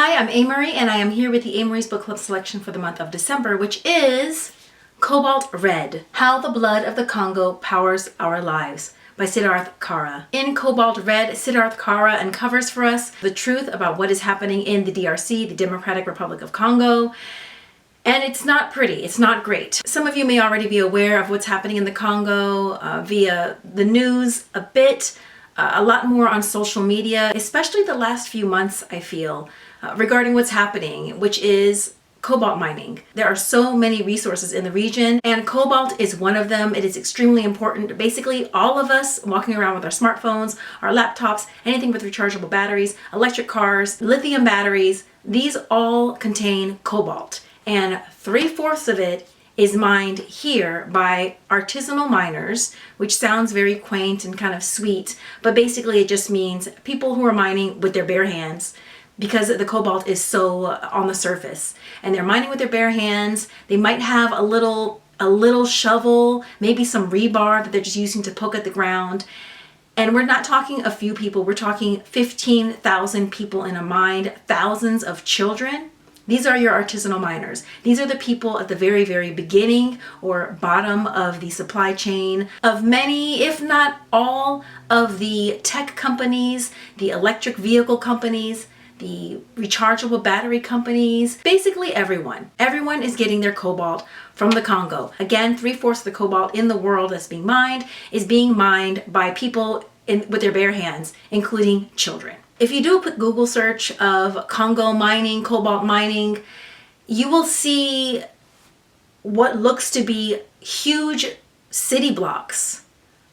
Hi, I'm Amory, and I am here with the Amory's Book Club selection for the month of December, which is Cobalt Red, How the Blood of the Congo Powers Our Lives by Siddharth Kara. In Cobalt Red, Siddharth Kara uncovers for us the truth about what is happening in the DRC, the Democratic Republic of Congo. And it's not pretty, it's not great. Some of you may already be aware of what's happening in the Congo via the news a bit, a lot more on social media, especially the last few months, I feel, regarding what's happening, which is cobalt mining. There are so many resources in the region, and cobalt is one of them. It is extremely important. Basically, all of us walking around with our smartphones, our laptops, anything with rechargeable batteries, electric cars, lithium batteries, these all contain cobalt. And 3/4 of it is mined here by artisanal miners, which sounds very quaint and kind of sweet, but basically it just means people who are mining with their bare hands, because the cobalt is so on the surface, and they're mining with their bare hands. They might have a little shovel, maybe some rebar that they're just using to poke at the ground. And we're not talking a few people, we're talking 15,000 people in a mine, thousands of children. These are your artisanal miners. These are the people at the very, very beginning or bottom of the supply chain of many, if not all, of the tech companies, the electric vehicle companies, the rechargeable battery companies, basically everyone. Everyone is getting their cobalt from the Congo. Again, 3/4 of the cobalt in the world that's being mined is being mined by people with their bare hands, including children. If you do a quick Google search of Congo mining, cobalt mining, you will see what looks to be huge city blocks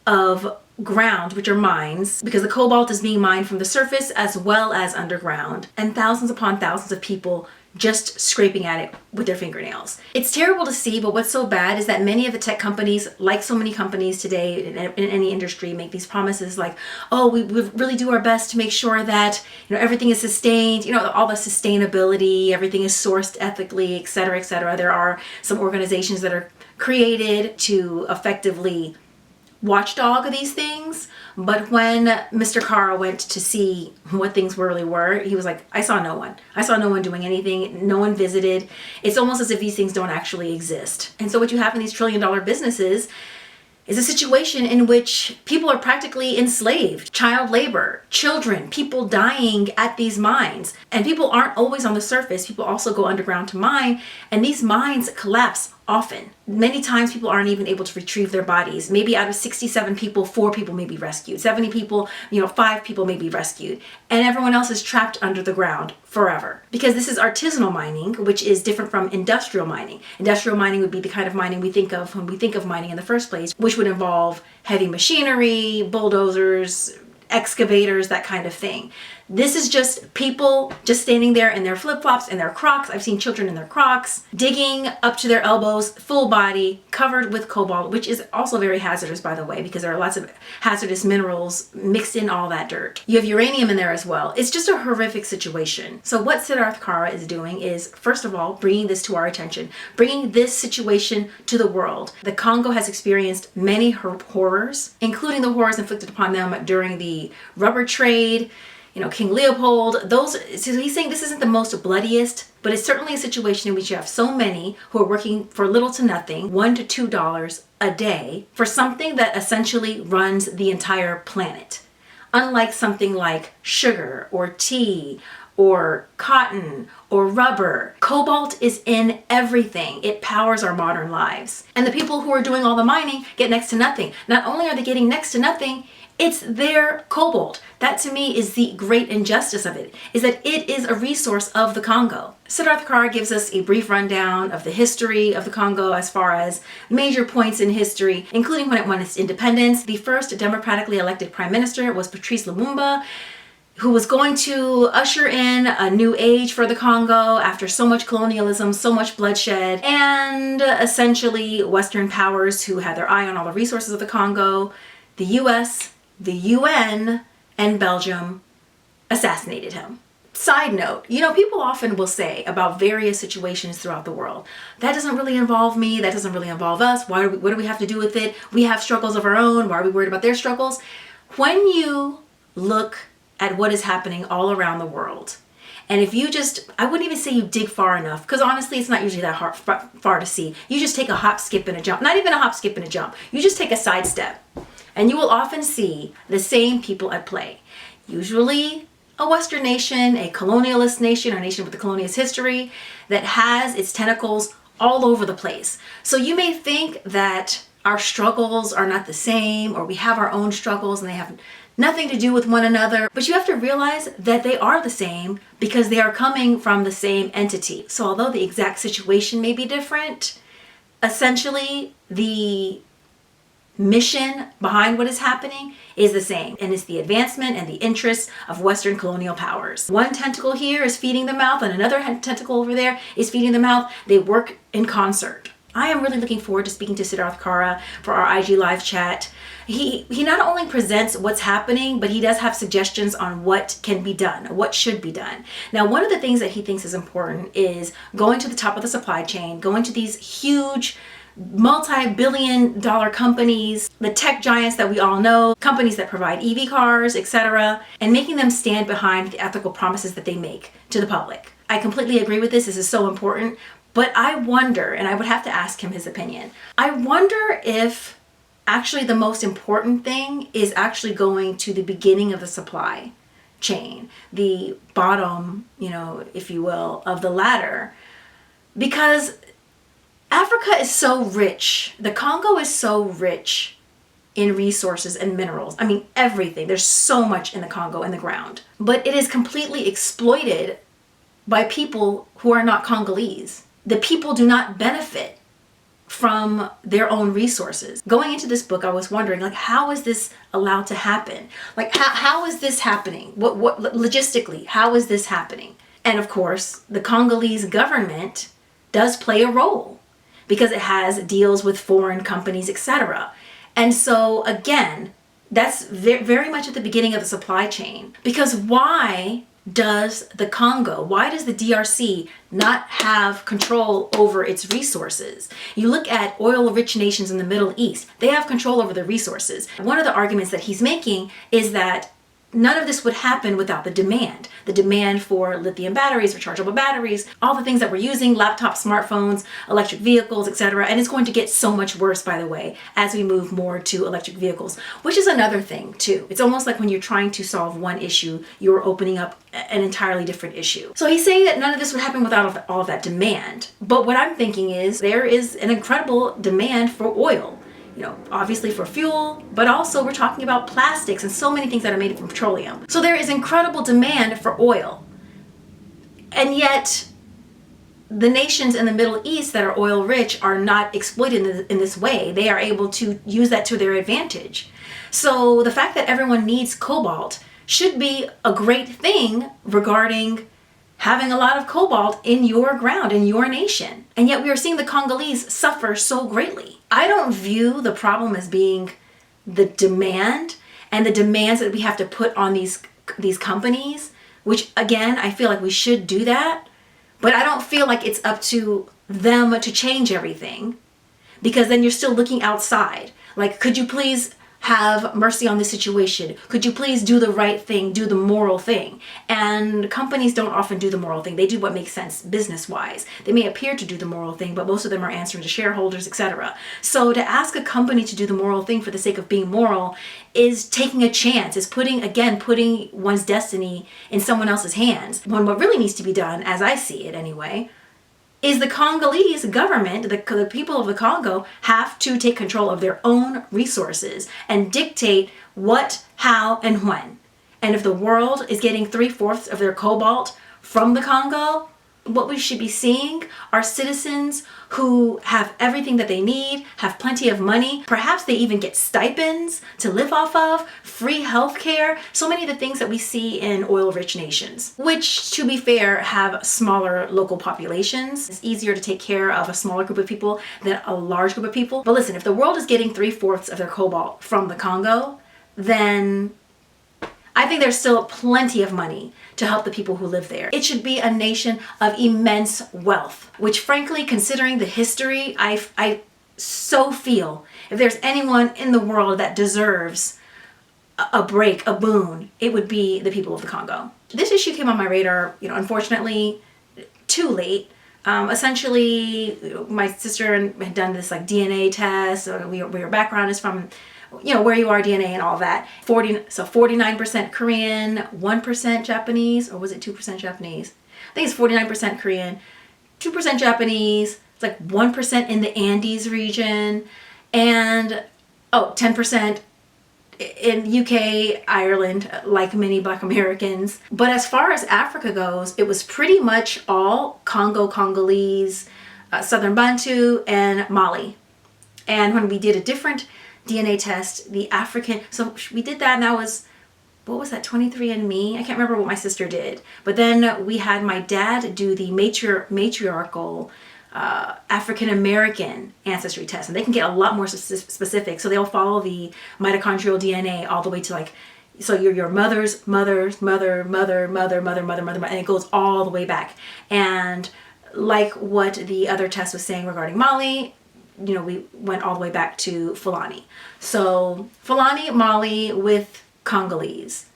of ground, which are mines, because the cobalt is being mined from the surface as well as underground, and thousands upon thousands of people just scraping at it with their fingernails. It's terrible to see, but what's so bad is that many of the tech companies, like so many companies today in any industry, make these promises like, oh, we really do our best to make sure that everything is sustained, all the sustainability, everything is sourced ethically, et cetera, et cetera. There are some organizations that are created to effectively watchdog these things, but when Mr. Kara went to see what things really were, he was like, I saw no one. I saw no one doing anything. No one visited. It's almost as if these things don't actually exist. And so what you have in these trillion-dollar businesses is a situation in which people are practically enslaved. Child labor, children, people dying at these mines. And people aren't always on the surface. People also go underground to mine, and these mines collapse often. Many times people aren't even able to retrieve their bodies. Maybe out of 67 people, 4 people may be rescued. 70 people, 5 people may be rescued. And everyone else is trapped under the ground forever. Because this is artisanal mining, which is different from industrial mining. Industrial mining would be the kind of mining we think of when we think of mining in the first place, which would involve heavy machinery, bulldozers, excavators, that kind of thing. This is just people just standing there in their flip-flops and their Crocs. I've seen children in their Crocs, digging up to their elbows, full body, covered with cobalt, which is also very hazardous, by the way, because there are lots of hazardous minerals mixed in all that dirt. You have uranium in there as well. It's just a horrific situation. So what Siddharth Kara is doing is, first of all, bringing this to our attention, bringing this situation to the world. The Congo has experienced many horrors, including the horrors inflicted upon them during the rubber trade, King Leopold, so he's saying this isn't the most bloodiest, but it's certainly a situation in which you have so many who are working for little to nothing, $1 to $2 a day, for something that essentially runs the entire planet. Unlike something like sugar or tea or cotton or rubber, cobalt is in everything. It powers our modern lives. And the people who are doing all the mining get next to nothing. Not only are they getting next to nothing, it's their cobalt. That to me is the great injustice of it, is that it is a resource of the Congo. Siddharth Kara gives us a brief rundown of the history of the Congo as far as major points in history, including when it won its independence. The first democratically elected prime minister was Patrice Lumumba, who was going to usher in a new age for the Congo after so much colonialism, so much bloodshed, and essentially Western powers who had their eye on all the resources of the Congo, the US, the UN, and Belgium assassinated him. Side note, people often will say about various situations throughout the world, that doesn't really involve me, that doesn't really involve us, what do we have to do with it? We have struggles of our own, why are we worried about their struggles? When you look at what is happening all around the world, And if you just, I wouldn't even say you dig far enough, because honestly, it's not usually that hard, far to see. You just take a hop, skip, and a jump. Not even a hop, skip, and a jump. You just take a sidestep. And you will often see the same people at play. Usually a Western nation, a colonialist nation, or a nation with a colonialist history that has its tentacles all over the place. So you may think that our struggles are not the same, or we have our own struggles and they have nothing to do with one another, but you have to realize that they are the same because they are coming from the same entity. So although the exact situation may be different, essentially the mission behind what is happening is the same, and it's the advancement and the interests of Western colonial powers. One tentacle here is feeding the mouth and another tentacle over there is feeding the mouth. They work in concert. I am really looking forward to speaking to Siddharth Kara for our IG Live chat. He not only presents what's happening, but he does have suggestions on what can be done, what should be done. Now, one of the things that he thinks is important is going to the top of the supply chain, going to these huge multi-billion-dollar companies, the tech giants that we all know, companies that provide EV cars, etc., and making them stand behind the ethical promises that they make to the public. I completely agree with this. This is so important. But I wonder, and I would have to ask him his opinion, I wonder if actually the most important thing is actually going to the beginning of the supply chain, the bottom, if you will, of the ladder. Because Africa is so rich. The Congo is so rich in resources and minerals. I mean, everything. There's so much in the Congo in the ground. But it is completely exploited by people who are not Congolese. The people do not benefit from their own resources. Going into this book, I was wondering, how is this allowed to happen? How is this happening? What logistically, how is this happening? And of course, the Congolese government does play a role because it has deals with foreign companies, etc. And so again, that's very much at the beginning of the supply chain. Because why does the Congo, why does the DRC not have control over its resources? You look at oil-rich nations in the Middle East, they have control over the resources. One of the arguments that he's making is that none of this would happen without the demand for lithium batteries, rechargeable batteries, all the things that we're using, laptops, smartphones, electric vehicles, etc. And it's going to get so much worse, by the way, as we move more to electric vehicles, which is another thing too. It's almost like when you're trying to solve one issue, you're opening up an entirely different issue. So he's saying that none of this would happen without all of that demand. But what I'm thinking is there is an incredible demand for oil. Obviously for fuel, but also we're talking about plastics and so many things that are made from petroleum. So there is incredible demand for oil. And yet the nations in the Middle East that are oil rich are not exploited in this way. They are able to use that to their advantage. So the fact that everyone needs cobalt should be a great thing regarding having a lot of cobalt in your ground, in your nation. And yet we are seeing the Congolese suffer so greatly. I don't view the problem as being the demand and the demands that we have to put on these companies, which again, I feel like we should do that, but I don't feel like it's up to them to change everything, because then you're still looking outside. Could you please have mercy on this situation? Could you please do the right thing, do the moral thing? And companies don't often do the moral thing. They do what makes sense business-wise. They may appear to do the moral thing, but most of them are answering to shareholders, etc. So to ask a company to do the moral thing for the sake of being moral is taking a chance, is putting one's destiny in someone else's hands. When what really needs to be done, as I see it anyway, is the Congolese government, the people of the Congo, have to take control of their own resources and dictate what, how, and when. And if the world is getting 3/4 of their cobalt from the Congo, what we should be seeing are citizens who have everything that they need, have plenty of money, perhaps they even get stipends to live off of, free healthcare, so many of the things that we see in oil-rich nations, which, to be fair, have smaller local populations. It's easier to take care of a smaller group of people than a large group of people. But listen, if the world is getting 3/4 of their cobalt from the Congo, then I think there's still plenty of money to help the people who live there. It should be a nation of immense wealth, which frankly, considering the history, I so feel if there's anyone in the world that deserves a break, a boon, it would be the people of the Congo. This issue came on my radar, unfortunately, too late. Essentially, my sister had done this like DNA test, where your background is from, where you are, DNA and all that. 49% Korean, 1% Japanese, or was it 2% Japanese? I think it's 49% Korean, 2% Japanese, it's like 1% in the Andes region, and 10% in UK, Ireland, like many Black Americans. But as far as Africa goes, it was pretty much all Congo, Congolese, Southern Bantu, and Mali. And when we did a different DNA test, the African, so we did that, and that was, what was that, 23andMe? I can't remember what my sister did. But then we had my dad do the matriarchal African American ancestry test, and they can get a lot more specific. So they'll follow the mitochondrial DNA all the way to so your mother's mother, and it goes all the way back. And like what the other test was saying regarding Mali, we went all the way back to Fulani. So Fulani, Mali with Congolese.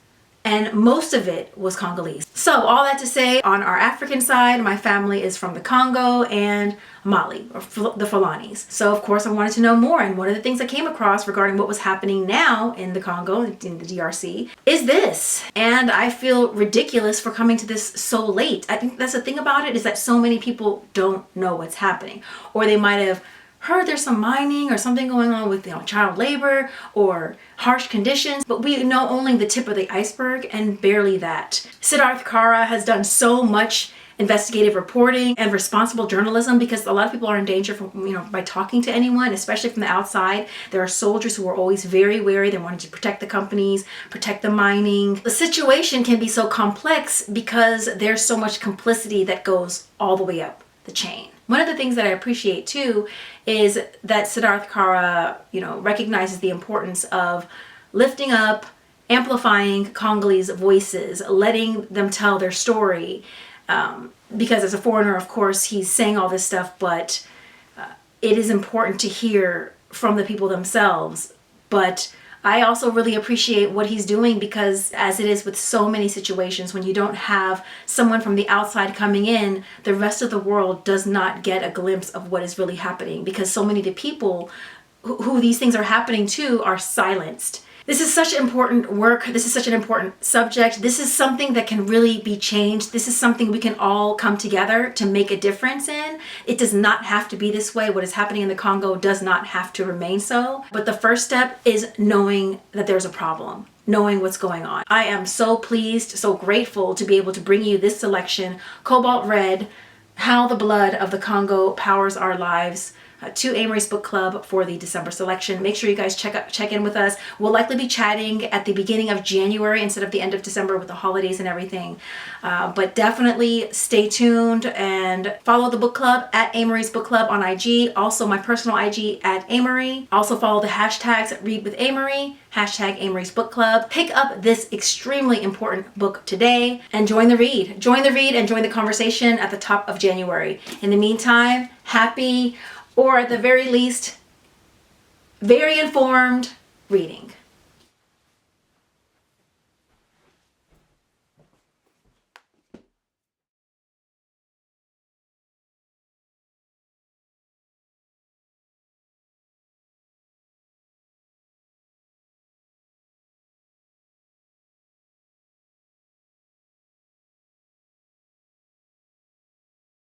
And most of it was Congolese. So all that to say, on our African side, my family is from the Congo and Mali, or the Fulanis. So of course I wanted to know more, and one of the things I came across regarding what was happening now in the Congo, in the DRC, is this. And I feel ridiculous for coming to this so late. I think that's the thing about it, is that so many people don't know what's happening. Or they might have heard there's some mining or something going on with child labor or harsh conditions, but we know only the tip of the iceberg, and barely that. Siddharth Kara has done so much investigative reporting and responsible journalism, because a lot of people are in danger from, by talking to anyone, especially from the outside. There are soldiers who are always very wary. They wanted to protect the companies, protect the mining. The situation can be so complex because there's so much complicity that goes all the way up the chain. One of the things that I appreciate too is that Siddharth Kara, recognizes the importance of lifting up, amplifying Congolese voices, letting them tell their story. Because as a foreigner, of course, he's saying all this stuff, but it is important to hear from the people themselves. But I also really appreciate what he's doing, because as it is with so many situations, when you don't have someone from the outside coming in, the rest of the world does not get a glimpse of what is really happening, because so many of the people who these things are happening to are silenced. This is such important work. This is such an important subject. This is something that can really be changed. This is something we can all come together to make a difference in. It does not have to be this way. What is happening in the Congo does not have to remain so. But the first step is knowing that there's a problem, knowing what's going on. I am so pleased, so grateful to be able to bring you this selection, Cobalt Red, How the Blood of the Congo Powers Our Lives, to AMERIE'S book club for the December selection. Make sure you guys check in with us. We'll likely be chatting at the beginning of January instead of the end of December with the holidays and everything. But definitely stay tuned and follow the book club at AMERIE'S book club on IG. Also my personal IG at Amerie. Also follow the hashtags Read with Amerie, hashtag AMERIE'S book club. Pick up this extremely important book today and join the read. Join the read and join the conversation at the top of January. In the meantime, happy, or at the very least, very informed reading.